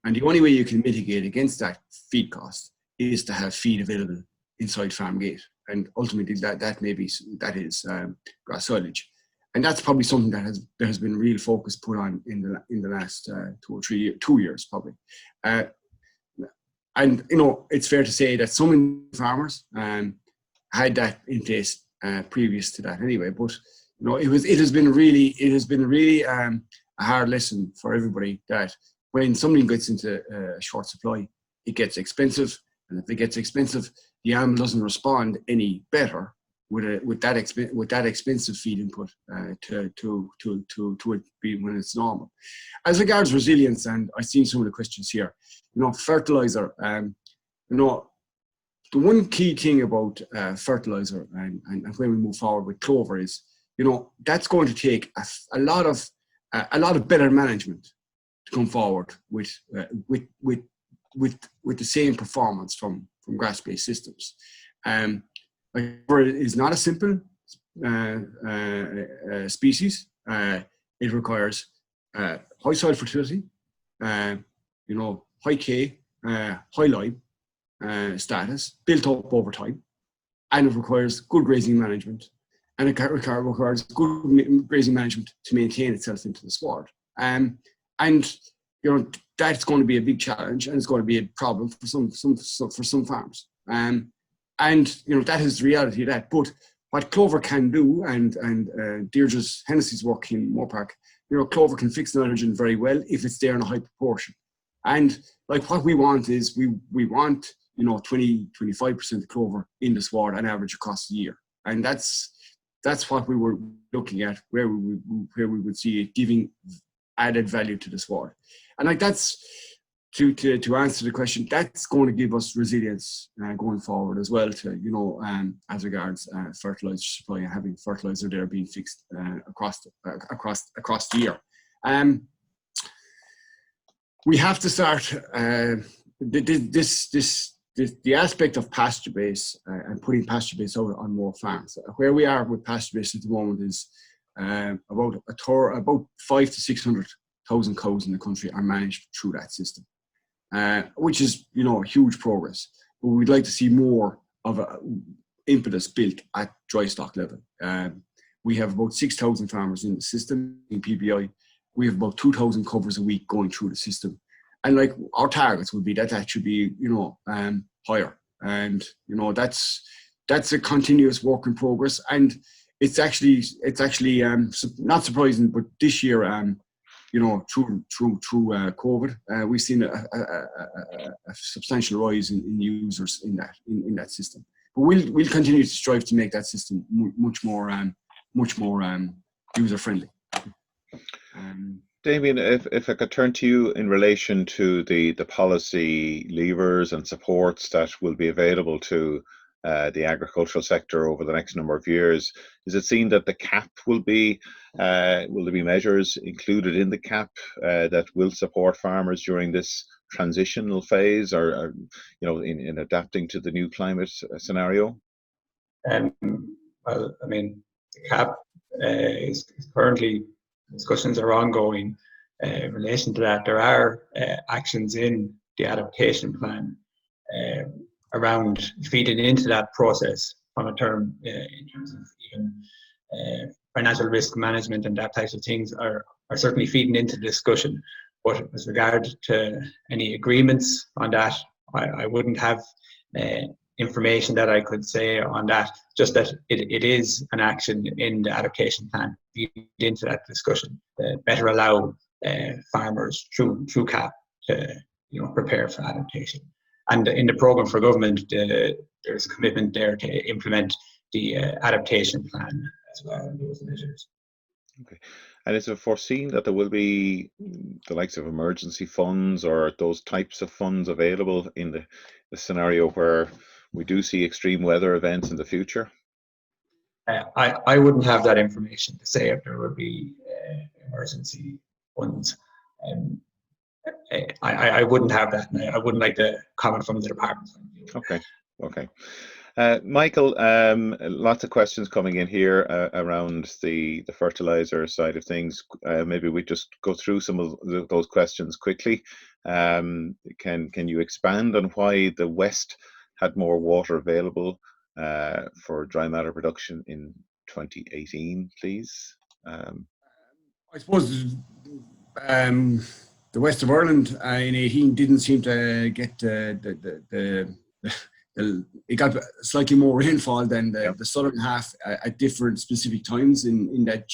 And the only way you can mitigate against that feed cost is to have feed available inside farm gate. And ultimately that is grass silage. And that's probably something that has been real focus put on in the last 2 years probably. And it's fair to say that some farmers had that in place previous to that anyway. But it has been really a hard lesson for everybody that when something gets into short supply, it gets expensive, and if it gets expensive, the animal doesn't respond any better with that expensive feed input to it be when it's normal. As regards resilience, and I've seen some of the questions here, fertilizer. The one key thing about fertilizer and when we move forward with clover is, that's going to take a lot of better management to come forward with the same performance from grass-based systems. It is not a simple species. It requires high soil fertility, high K, high lime status built up over time, and it requires good grazing management, and it requires good grazing management to maintain itself into the sward. And that's going to be a big challenge, and it's going to be a problem for some farms. And that is the reality of that. But what clover can do, and Deirdre's Hennessy's work in Moorpark, clover can fix nitrogen very well if it's there in a high proportion. And like what we want is we want 20-25% of clover in the sward on average across the year, and that's what we were looking at, where we would see it giving added value to the sward. And like that's to answer the question, that's going to give us resilience going forward as well, to as regards fertilizer supply and having fertilizer there being fixed across the year. We have to start the aspect of pasture base and putting pasture base out on more farms. Where we are with pasture base at the moment is about 500,000 to 600,000 cows in the country are managed through that system, which is huge progress. But we'd like to see more of an impetus built at dry stock level. We have about 6,000 farmers in the system in PBI. We have about 2,000 covers a week going through the system. And like our targets would be that should be higher, and that's a continuous work in progress. And it's actually not surprising, but this year through COVID, we've seen a substantial rise in users in that system. But we'll continue to strive to make that system much more user friendly. Damien, if I could turn to you in relation to the policy levers and supports that will be available to the agricultural sector over the next number of years, is it seen that the CAP will there be measures included in the CAP that will support farmers during this transitional phase, or in adapting to the new climate scenario? Well, I mean, the CAP is currently, discussions are ongoing in relation to that. There are actions in the adaptation plan around feeding into that process from a term in terms of even financial risk management, and that types of things are certainly feeding into the discussion. But as regard to any agreements on that, I wouldn't have information that I could say on that, just that it is an action in the adaptation plan feed into that discussion, better allow farmers through CAP to prepare for adaptation. And in the programme for government, there's a commitment there to implement the adaptation plan as well, and those measures. Okay. And is it foreseen that there will be the likes of emergency funds or those types of funds available in the scenario where we do see extreme weather events in the future? I wouldn't have that information to say if there would be emergency funds. I wouldn't have that. I wouldn't like to comment from the department. Okay. Michael, lots of questions coming in here around the fertilizer side of things. Maybe we just go through some of those questions quickly. Can you expand on why the West had more water available for dry matter production in 2018, please? I suppose the West of Ireland in 18 didn't seem to get it got slightly more rainfall than the southern half at different specific times in that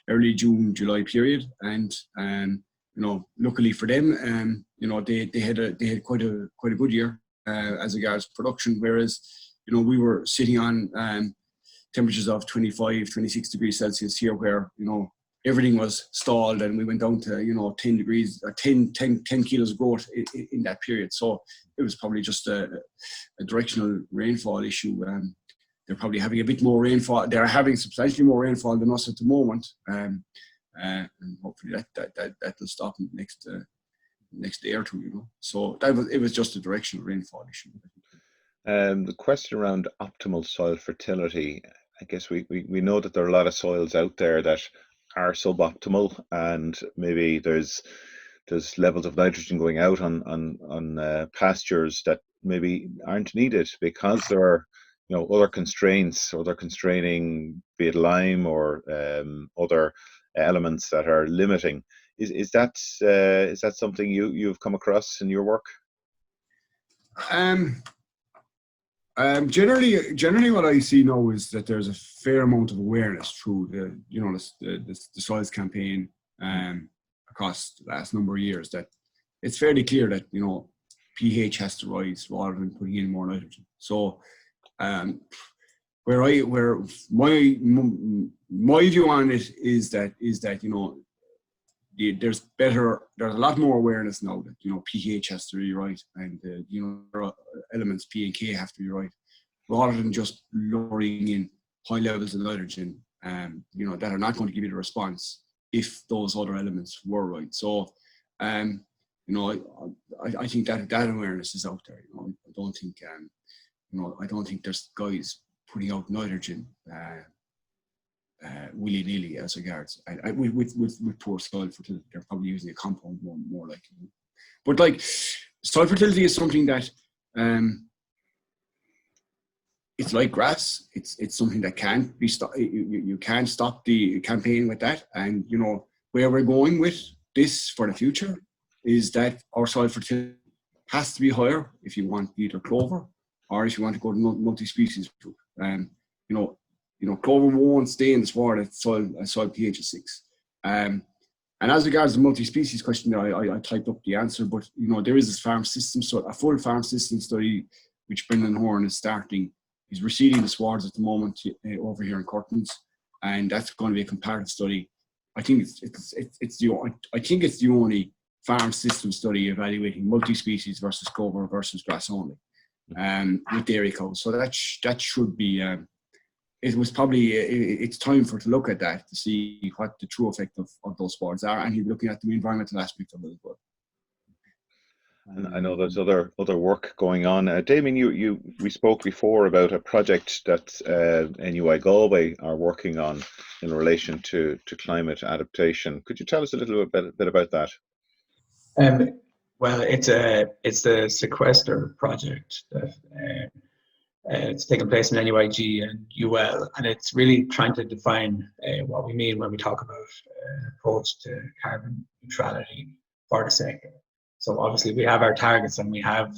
early June, July period. And luckily for them, they had quite a good year as regards production, whereas we were sitting on temperatures of 25, 26 degrees Celsius here, where everything was stalled, and we went down to 10 degrees or 10 kilos of growth in that period. So it was probably just a directional rainfall issue. They're probably having a bit more rainfall. They're having substantially more rainfall than us at the moment, and hopefully that will stop in the next day or two. So it was just a directional rainfall issue. The question around optimal soil fertility. I guess we know that there are a lot of soils out there that are suboptimal, and maybe there's levels of nitrogen going out on pastures that maybe aren't needed because there are other constraints, other constraining, be it lime or other elements that are limiting. Is that something you've come across in your work? Generally, what I see now is that there's a fair amount of awareness through the soils campaign across the last number of years, that it's fairly clear that pH has to rise rather than putting in more nitrogen. So, where my view on it is that there's a lot more awareness now that pH has to be right, and elements P and K have to be right, rather than just lowering in high levels of nitrogen that are not going to give you the response if those other elements were right. So I think that awareness is out there. I don't think there's guys putting out nitrogen willy-nilly as regards, and with poor soil fertility. They're probably using a compound more likely. But soil fertility is something that it's like grass. It's something that can't be stopped. You can't stop the campaign with that. And where we're going with this for the future is that our soil fertility has to be higher if you want either clover or if you want to go to multi-species fruit. Clover won't stay in the sward at soil pH of 6. And as regards the multi-species question, I typed up the answer, but there is a full farm system study which Brendan Horn is starting. He's reseeding the swards at the moment over here in Curtains, and that's going to be a comparative study. I think it's the only farm system study evaluating multi-species versus clover versus grass only, with dairy cows. So that should be. It's time to look at that to see what the true effect of those swards are, and he's looking at the environmental aspect of it as well. And I know there's other work going on. Damien, we spoke before about a project that NUI Galway are working on in relation to climate adaptation. Could you tell us a little bit about that? Well, it's the sequester project that it's taken place in NUIG and UL, and it's really trying to define what we mean when we talk about an approach to carbon neutrality for the sector. So obviously we have our targets and we have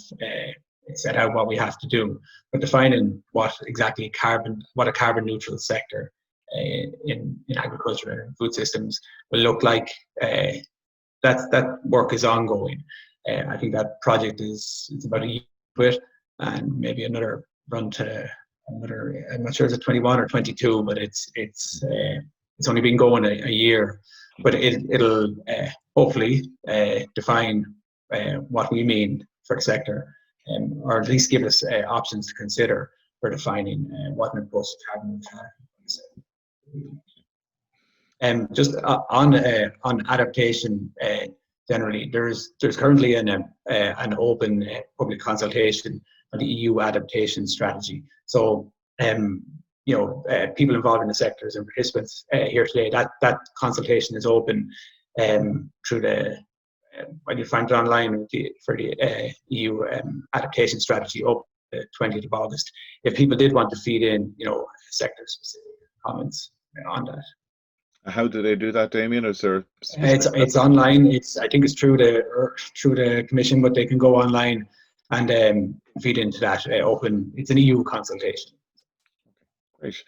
set out what we have to do, but defining what a carbon neutral sector in agriculture and food systems will look like, that work is ongoing. I think that project is about a year with, and maybe another run to another. I'm not sure it's 21 or 22, but it's only been going a year, but it'll hopefully define what we mean for the sector, or at least give us options to consider for defining what an approach to carbon neutrality is. Just on adaptation, generally, there's currently an open public consultation on the EU adaptation strategy. So, people involved in the sectors and participants here today, that consultation is open through the when you find it online for the EU adaptation strategy up the 20th of August. If people did want to feed in, sector-specific comments on that. How do they do that, Damien? Is there it's online. I think it's through the commission, but they can go online and feed into that open. It's an EU consultation. Great.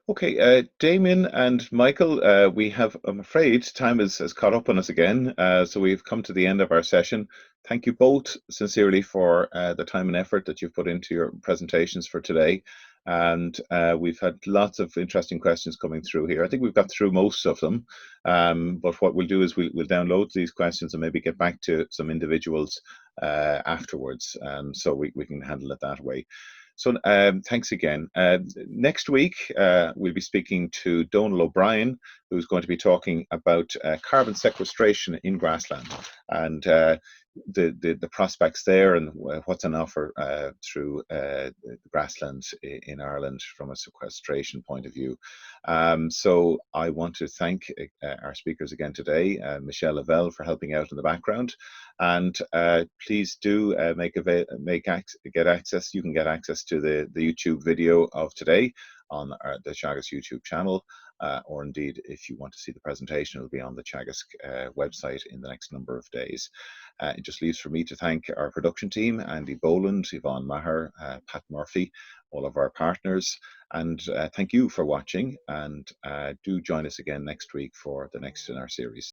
Okay, Damien and Michael, I'm afraid time has caught up on us again, so we've come to the end of our session. Thank you both sincerely for the time and effort that you've put into your presentations for today. And we've had lots of interesting questions coming through here. I think we've got through most of them, but what we'll do is we'll download these questions and maybe get back to some individuals afterwards, so we can handle it that way. So thanks again. Next week, we'll be speaking to Donal O'Brien, who's going to be talking about carbon sequestration in grassland and the prospects there and what's on offer through the grasslands in Ireland from a sequestration point of view. So I want to thank our speakers again today, Michelle Lavelle for helping out in the background, and please do get access. You can get access to the YouTube video of today on the Teagasc YouTube channel, or indeed, if you want to see the presentation, it'll be on the Teagasc website in the next number of days. It just leaves for me to thank our production team, Andy Boland, Yvonne Maher, Pat Murphy, all of our partners, and thank you for watching, and do join us again next week for the next in our series.